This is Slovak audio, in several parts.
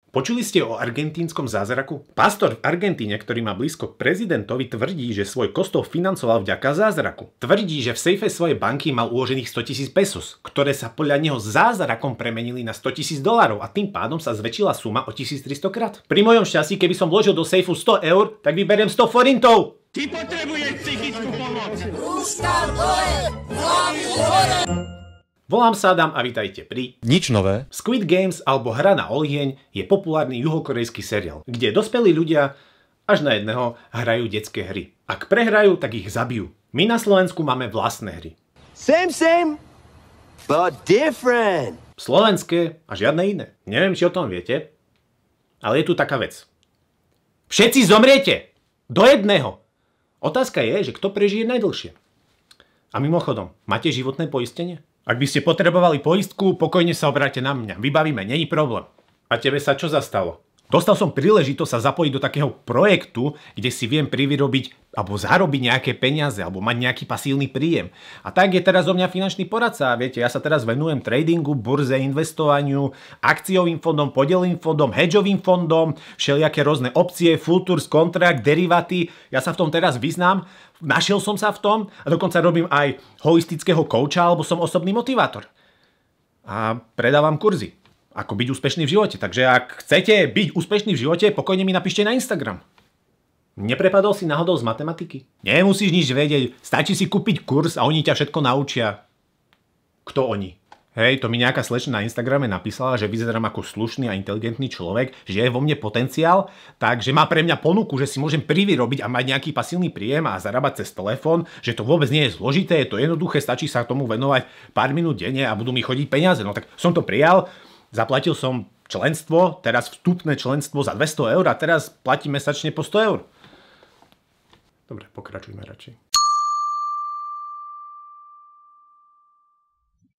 Počuli ste o argentínskom zázraku? Pastor v Argentíne, ktorý má blízko k prezidentovi, tvrdí, že svoj kostol financoval vďaka zázraku. Tvrdí, že v sejfe svojej banky mal uložených 100 000 pesos, ktoré sa podľa neho zázrakom premenili na 100 000 dolárov a tým pádom sa zväčšila suma o 1300 krát. Pri mojom šťastí, keby som vložil do sejfu 100 eur, tak vyberiem 100 forintov. Ty potrebuješ psychickú pomoc. Volám sa Adam a vítajte pri Nič nové. Squid Games alebo Hra na olieň je populárny juhokorejský seriál, kde dospelí ľudia až na jedného hrajú detské hry. Ak prehrajú, tak ich zabijú. My na Slovensku máme vlastné hry. Same, but different. Slovenské a žiadne iné. Neviem, či o tom viete, ale je tu taká vec. Všetci zomriete! Do jedného! Otázka je, že kto prežije najdlhšie. A mimochodom, máte životné poistenie? Ak by ste potrebovali poistku, pokojne sa obráte na mňa. Vybavíme, není problém. A tebe sa čo zastalo? Dostal som príležitosť sa zapojiť do takého projektu, kde si viem privyrobiť alebo zarobiť nejaké peniaze alebo mať nejaký pasívny príjem. A tak je teraz o mňa finančný poradca. Viete, ja sa teraz venujem tradingu, burze, investovaniu, akciovým fondom, podielovým fondom, hedžovým fondom, všelijaké rôzne opcie, futures, kontrakt, deriváty. Ja sa v tom teraz vyznám. Našiel som sa v tom a dokonca robím aj holistického kouča alebo som osobný motivátor. A predávam kurzy. Ako byť úspešný v živote. Takže ak chcete byť úspešný v živote, pokojne mi napíšte na Instagram. Neprepadol si náhodou z matematiky? Nemusíš nič vedieť, stačí si kúpiť kurz a oni ťa všetko naučia. Kto oni? Hej, to mi nejaká slečna na Instagrame napísala, že vyzerám ako slušný a inteligentný človek, že je vo mne potenciál, takže má pre mňa ponuku, že si môžem privyrobiť a mať nejaký pasívny príjem a zarábať cez telefón, že to vôbec nie je zložité, je to jednoduché, stačí sa tomu venovať pár minút denne a budú mi chodiť peniaze. No tak som to prijal. Zaplatil som členstvo, teraz vstupné členstvo za 200 eur a teraz platím mesačne po 100 eur. Dobre, pokračujme radšej.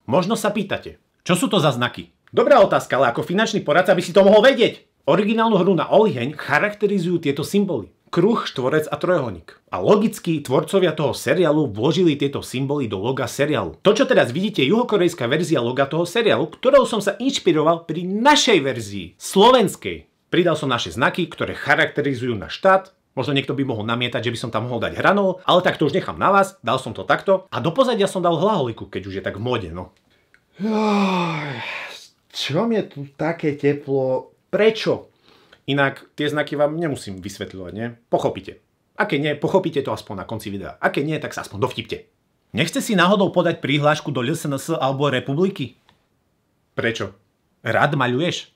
Možno sa pýtate, čo sú to za znaky? Dobrá otázka, ale ako finančný poradca by si to mohol vedieť. Originálnu hru na olieň charakterizujú tieto symboly. Kruh, štvorec a trojuholník. A logicky tvorcovia toho seriálu vložili tieto symboly do loga seriálu. To, čo teraz vidíte, je juhokorejská verzia loga toho seriálu, ktorou som sa inšpiroval pri našej verzii, slovenskej. Pridal som naše znaky, ktoré charakterizujú náš štát. Možno niekto by mohol namietať, že by som tam mohol dať hranol, ale tak to už nechám na vás. Dal som to takto. A do pozadia som dal hlaholiku, keď už je tak v móde, no. Čo mi je tu také teplo? Prečo? Inak tie znaky vám nemusím vysvetľovať, nie? Pochopíte. Aké nie, pochopíte to aspoň na konci videa. Aké nie, tak sa aspoň dovtipte. Nechce si náhodou podať prihlášku do LSNS alebo Republiky? Prečo? Rád maľuješ?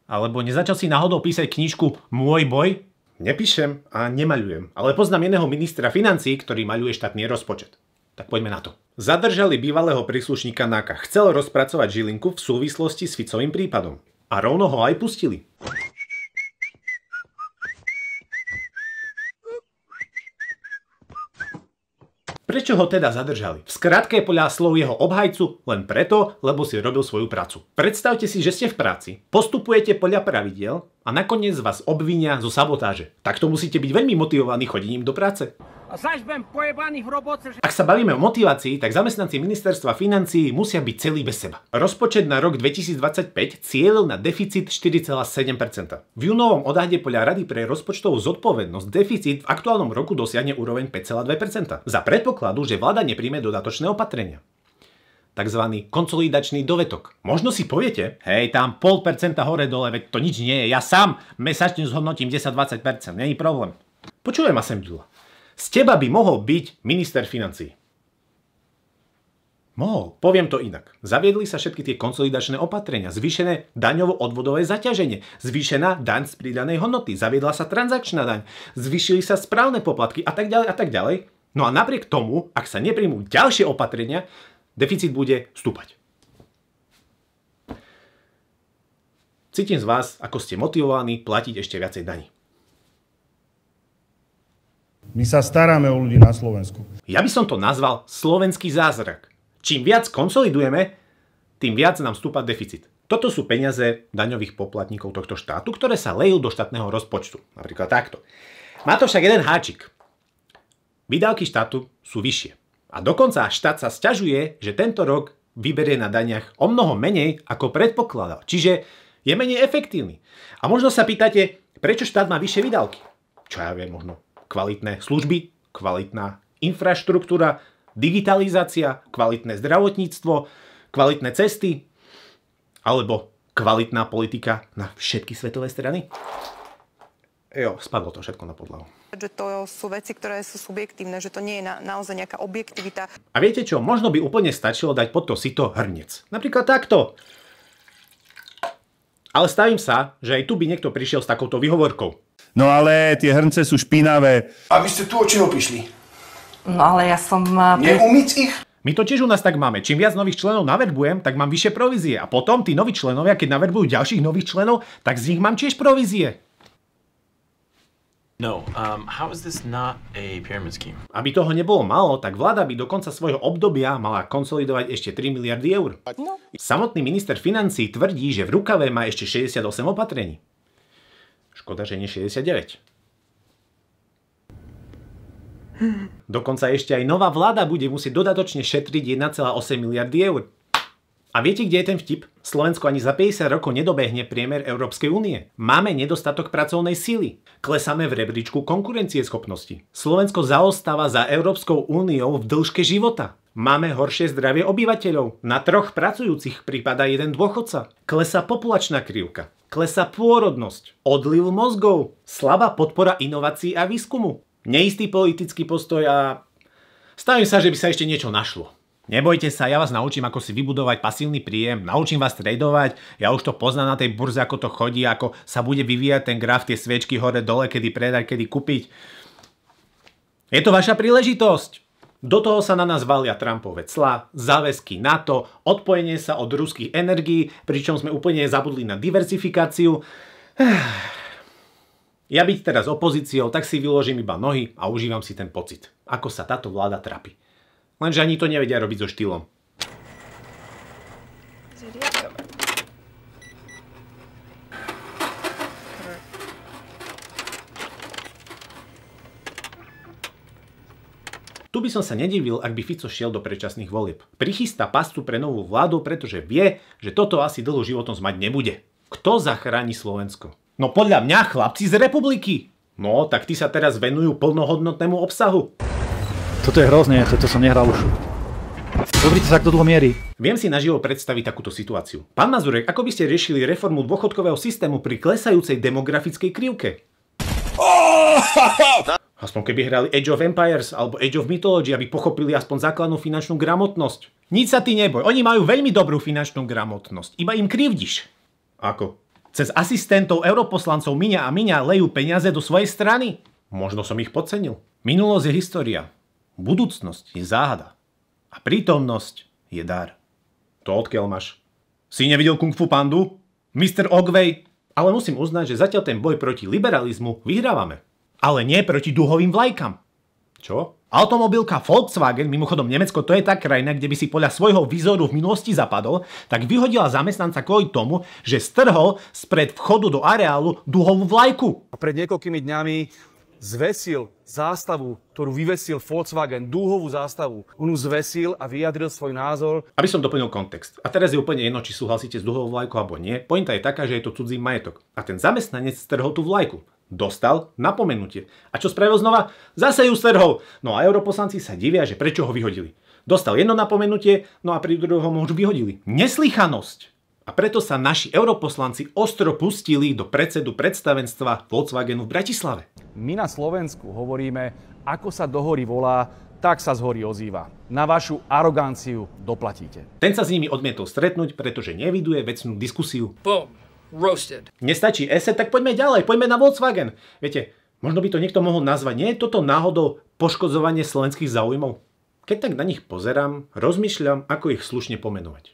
Alebo nezačal si náhodou písať knižku Môj boj? Nepíšem a nemaľujem, ale poznám jedného ministra financií, ktorý maľuje štátny rozpočet. Tak poďme na to. Zadržali bývalého príslušníka NAKA. Chcel rozpracovať Žilinku v súvislosti s Ficovým prípadom. A rovno ho aj pustili. Prečo ho teda zadržali? V skratke podľa slov jeho obhajcu len preto, lebo si robil svoju prácu. Predstavte si, že ste v práci, postupujete podľa pravidiel a nakoniec vás obvinia zo sabotáže. Takto musíte byť veľmi motivovaní chodením do práce. Ak sa bavíme o motivácii, tak zamestnanci ministerstva financií musia byť celí bez seba. Rozpočet na rok 2025 cielil na deficit 4,7%. V júnovom odhade podľa Rady pre rozpočtovú zodpovednosť deficit v aktuálnom roku dosiahne úroveň 5,2%. Za predpokladu, že vláda nepríjme dodatočné opatrenia. Takzvaný konsolidačný dovetok. Možno si poviete, hej, tam 0,5% hore dole, veď to nič nie je. Ja sám mesačne zhodnotím 10-20%, není problém. Počujem ma sem, Ďula. Z teba by mohol byť minister financií. Mohol. Poviem to inak. Zaviedli sa všetky tie konsolidačné opatrenia, zvýšené daňovo-odvodové zaťaženie, zvýšená daň z pridanej hodnoty, zaviedla sa transakčná daň, zvýšili sa správne poplatky a tak ďalej a tak ďalej. No a napriek tomu, ak sa nepríjmú ďalšie opatrenia, deficit bude stúpať. Cítim z vás, ako ste motivovaní platiť ešte viacej daní. My sa staráme o ľudí na Slovensku. Ja by som to nazval slovenský zázrak. Čím viac konsolidujeme, tým viac nám stúpa deficit. Toto sú peniaze daňových poplatníkov tohto štátu, ktoré sa lejú do štátneho rozpočtu. Napríklad takto. Má to však jeden háčik. Výdavky štátu sú vyššie. A dokonca štát sa sťažuje, že tento rok vyberie na daniach o mnoho menej, ako predpokladal. Čiže Je menej efektívny. A možno sa pýtate, prečo štát má vyššie výdavky? Čo ja viem, možno kvalitné služby, kvalitná infraštruktúra, digitalizácia, kvalitné zdravotníctvo, kvalitné cesty, alebo kvalitná politika na všetky svetové strany? Jo, spadlo to všetko na podlahu. Že to sú veci, ktoré sú subjektívne, že to nie je naozaj nejaká objektivita. A viete čo, možno by úplne stačilo dať pod to sito hrniec. Napríklad takto. Ale stavím sa, že aj tu by niekto prišiel s takouto výhovorkou. No ale tie hrnce sú špinavé. A vy ste tu od čoho prišli? No ale ja som... Neumyť ich? My to tiež u nás tak máme. Čím viac nových členov naverbujem, tak mám vyššie provízie. A potom tí noví členovia, keď naverbujú ďalších nových členov, tak z nich mám tiež provízie. No, how is this not a pyramid scheme? Aby toho nebolo málo, tak vláda by do konca svojho obdobia mala konsolidovať ešte 3 miliardy eur. No. Samotný minister financií tvrdí, že v rukave má ešte 68 opatrení. Škoda, že nie 69. Dokonca ešte aj nová vláda bude musieť dodatočne šetriť 1,8 miliardy eur. A viete, kde je ten vtip? Slovensko ani za 50 rokov nedobehne priemer Európskej únie. Máme nedostatok pracovnej síly. Klesáme v rebríčku konkurencieschopnosti. Slovensko zaostáva za Európskou úniou v dĺžke života. Máme horšie zdravie obyvateľov. Na 3 pracujúcich prípada 1 dôchodca. Klesá populačná krivka. Klesá pôrodnosť. Odliv mozgov. Slabá podpora inovácií a výskumu. Neistý politický postoj a... stavím sa, že by sa ešte niečo našlo. Nebojte sa, ja vás naučím, ako si vybudovať pasívny príjem, naučím vás tradovať, ja už to poznám na tej burze, ako to chodí, ako sa bude vyvíjať ten graf, tie sviečky hore dole, kedy predať, kedy kúpiť. Je to vaša príležitosť. Do toho sa na nás valia Trumpové clá, záväzky NATO, odpojenie sa od ruských energií, pričom sme úplne zabudli na diverzifikáciu. Ja byť teraz opozíciou, tak si vyložím iba nohy a užívam si ten pocit, ako sa táto vláda trápi. Lenže ani to nevedia robiť so štýlom. Tu by som sa nedivil, ak by Fico šiel do predčasných volieb. Prichystá pascu pre novú vládu, pretože vie, že toto asi dlho životom mať nebude. Kto zachráni Slovensko? No podľa mňa chlapci z republiky. No, tak tí sa teraz venujú plnohodnotnému obsahu. Toto je hrozné, toto som nehral už. Pozrite sa, kto dlho mierí. Viem si naživo predstaviť takúto situáciu. Pán Mazurek, ako by ste riešili reformu dôchodkového systému pri klesajúcej demografickej krivke? Aspoň keby hrali Age of Empires alebo Age of Mythology, aby pochopili aspoň základnú finančnú gramotnosť. Nič sa ty neboj, oni majú veľmi dobrú finančnú gramotnosť, iba im krivdiš. Ako? Cez asistentov europoslancov Miňa a Miňa lejú peniaze do svojej strany? Možno som ich podcenil. Minulosť je história. Budúcnosť je záhada. A prítomnosť je dar. To odkiaľ máš? Si nevidel Kung Fu Pandu? Mr. Ogway? Ale musím uznať, že zatiaľ ten boj proti liberalizmu vyhrávame. Ale nie proti duhovým vlajkam. Čo? Automobilka Volkswagen, mimochodom Nemecko, to je tá krajina, kde by si podľa svojho výzoru v minulosti zapadol, tak vyhodila zamestnanca kvôli tomu, že strhol spred vchodu do areálu duhovú vlajku. A pred niekoľkými dňami zvesil zástavu, ktorú vyvesil Volkswagen, dúhovú zástavu. On ju zvesil a vyjadril svoj názor. Aby som doplnil kontext. A teraz je úplne jedno, či súhlasíte s duhovou vlajkou alebo nie. Pointa je taká, že je to cudzí majetok. A ten zamestnanec strhol tú vlajku. Dostal napomenutie. A čo spravil znova? Zase ju strhol. No a europoslanci sa divia, že prečo ho vyhodili. Dostal jedno napomenutie, no a pri druhom ho už vyhodili. Neslychanosť. A preto sa naši europoslanci ostro pustili do predsedu predstavenstva Volkswagenu v Bratislave. My na Slovensku hovoríme, ako sa do hory volá, tak sa z hory ozýva. Na vašu aroganciu doplatíte. Ten sa s nimi odmietol stretnúť, pretože neviduje vecnú diskusiu. Boom. Roasted. Nestačí ESE, tak poďme ďalej, poďme na Volkswagen. Viete, možno by to niekto mohol nazvať, nie je toto náhodou poškodzovanie slovenských záujmov? Keď tak na nich pozerám, rozmýšľam, ako ich slušne pomenovať.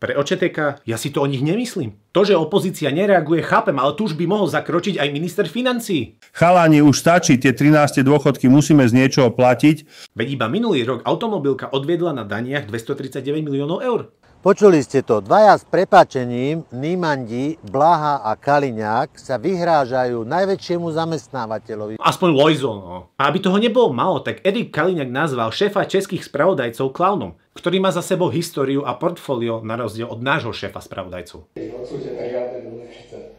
Pre OČTK, ja si to o nich nemyslím. To, že opozícia nereaguje, chápem, ale tu už by mohol zakročiť aj minister financií. Chalani, už stačí, tie 13 dôchodky musíme z niečoho platiť. Veď iba minulý rok automobilka odviedla na daniach 239 miliónov eur. Počuli ste to, dvaja s prepáčením, Nímandi, Blaha a Kaliňák sa vyhrážajú najväčšiemu zamestnávateľovi. Aspoň Lojzo, no. A aby toho nebolo málo, tak Erik Kaliňák nazval šéfa českých spravodajcov klaunom. ktorý má za sebou históriu a portfólio na rozdiel od nášho šéfa spravodajcov.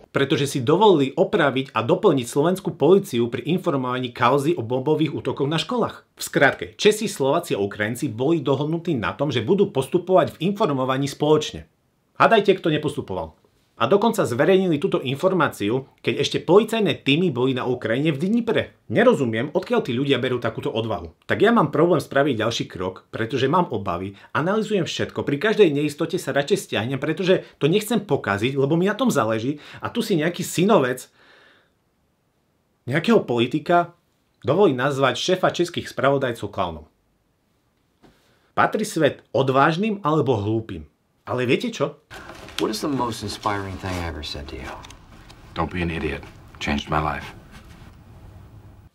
Pretože si dovolili opraviť a doplniť slovenskú políciu pri informovaní kauzy o bombových útokoch na školách. V skratke, Česi, Slováci a Ukrajinci boli dohodnutí na tom, že budú postupovať v informovaní spoločne. Hádajte, kto nepostupoval. A dokonca zverejnili túto informáciu, keď ešte policajné týmy boli na Ukrajine v Dnipre. Nerozumiem, odkiaľ tí ľudia berú takúto odvahu. Tak ja mám problém spraviť ďalší krok, pretože mám obavy, analyzujem všetko, pri každej neistote sa radšej stiahnem, pretože to nechcem pokaziť, lebo mi na tom záleží a tu si nejaký synovec nejakého politika dovolí nazvať šéfa českých spravodajcov klaunom. Patrí svet odvážnym alebo hlúpym. Ale viete čo? What is the most inspiring thing I ever said to you? Don't be an idiot. Changed my life.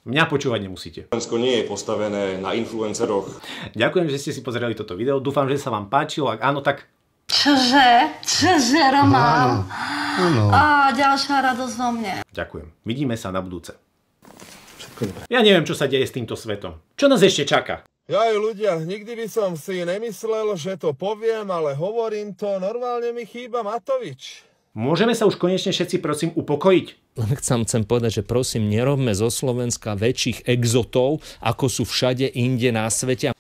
Mňa počúvať nemusíte. Slovensko nie je postavené na influenceroch. Ďakujem, že ste si pozerali toto video. Dúfam, že sa vám páčilo. Ak áno, tak... Čože, Roman? Áno. Á, ďalšia radosť vo mne. Ďakujem. Vidíme sa na budúce. Ja neviem, čo sa deje s týmto svetom. Čo nás ešte čaká? Jaj ľudia, nikdy by som si nemyslel, že to poviem, ale hovorím to, normálne mi chýba Matovič. Môžeme sa už konečne všetci prosím upokojiť? Len chcem povedať, že prosím, nerobme zo Slovenska väčších exotov, ako sú všade inde na svete.